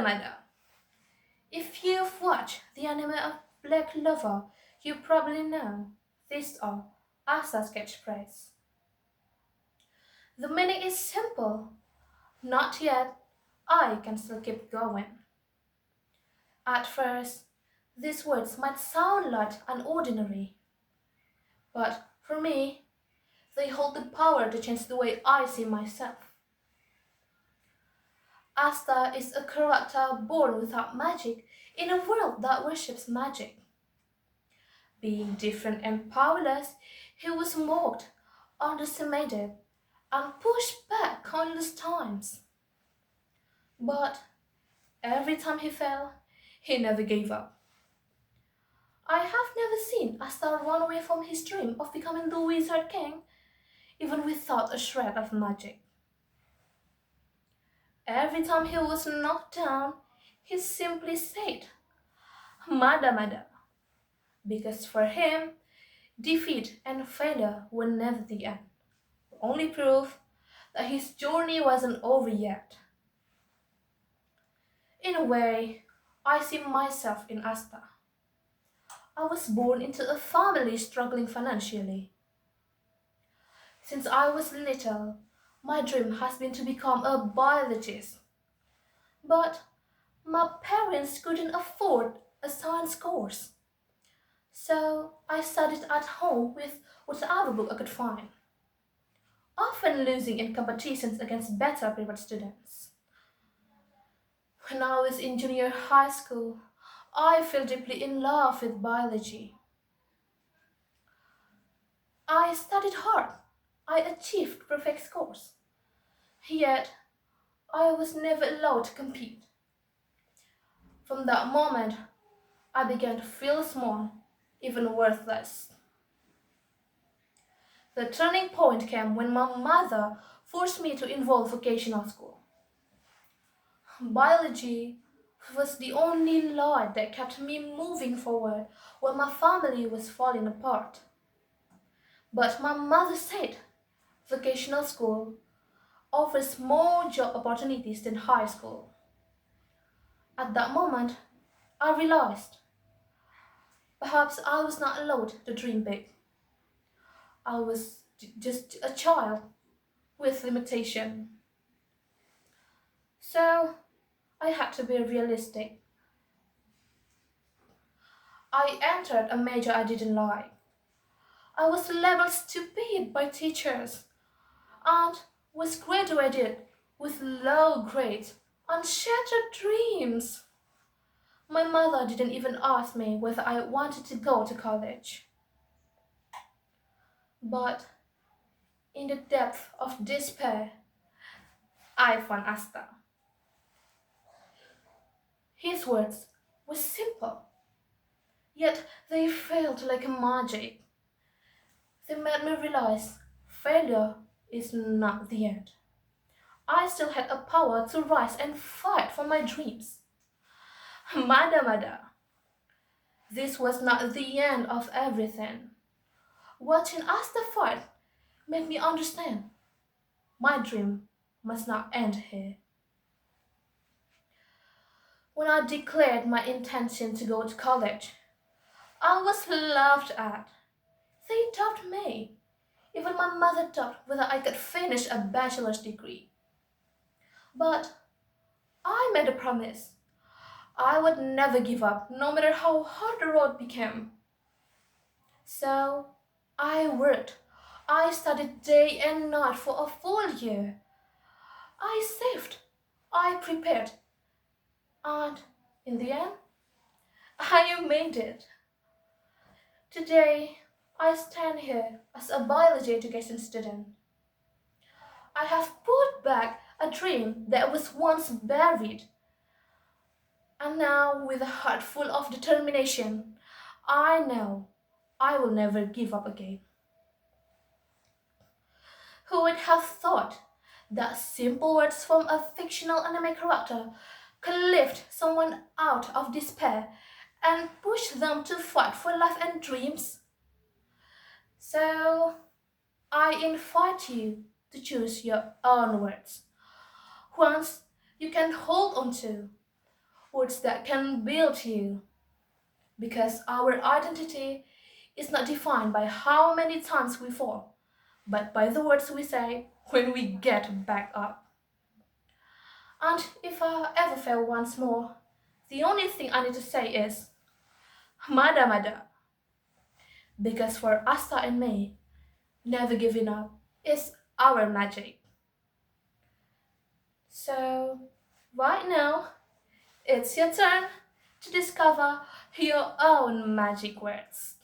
Mada. If you've watched the anime of Black Clover, you probably know these are Asa's catchphrase. The meaning is simple. Not yet. I can still keep going. At first, these words might sound light and ordinary, but for me, they hold the power to change the way I see myself. Asta is a character born without magic in a world that worships magic. Being different and powerless, he was mocked, underestimated, and pushed back countless times. But every time he fell, he never gave up. I have never seen Asta run away from his dream of becoming the Wizard King, even without a shred of magic. Every time he was knocked down, he simply said, Mada Mada, because for him, defeat and failure were never the end. Only proof that his journey wasn't over yet. In a way, I see myself in Asta. I was born into a family struggling financially. Since I was little, my dream has been to become a biologist. But my parents couldn't afford a science course. So I studied at home with whatever book I could find, often losing in competitions against better prepared students. When I was in junior high school, I fell deeply in love with biology. I studied hard. I achieved perfect scores. Yet, I was never allowed to compete. From that moment, I began to feel small, even worthless. The turning point came when my mother forced me to enroll vocational school. Biology was the only light that kept me moving forward while my family was falling apart. But my mother said vocational school offers more job opportunities than high school. At that moment, I realized perhaps I was not allowed to dream big. I was just a child with limitation. So I had to be realistic. I entered a major I didn't like. I was labeled stupid by teachers and was graduated with low grades and shattered dreams. My mother didn't even ask me whether I wanted to go to college. But in the depth of despair, I found Asta. His words were simple, yet they felt like magic. They made me realize failure is not the end. I still had a power to rise and fight for my dreams. Mada Mada, this was not the end of everything. Watching Asta fight made me understand my dream must not end here. When I declared my intention to go to college, I was laughed at. They doubted me. Even my mother doubted whether I could finish a bachelor's degree. But I made a promise. I would never give up, no matter how hard the road became. So I worked. I studied day and night for a full year. I saved. I prepared. And in the end, I made it. Today, I stand here as a biology education student. I have put back a dream that was once buried. And now, with a heart full of determination, I know I will never give up again. Who would have thought that simple words from a fictional anime character could lift someone out of despair and push them to fight for life and dreams? So, I invite you to choose your own words, ones you can hold on to, words that can build you. Because our identity is not defined by how many times we fall, but by the words we say when we get back up. And if I ever fail once more, the only thing I need to say is Mada Mada. Because for Asta and me, never giving up is our magic. So, right now, it's your turn to discover your own magic words.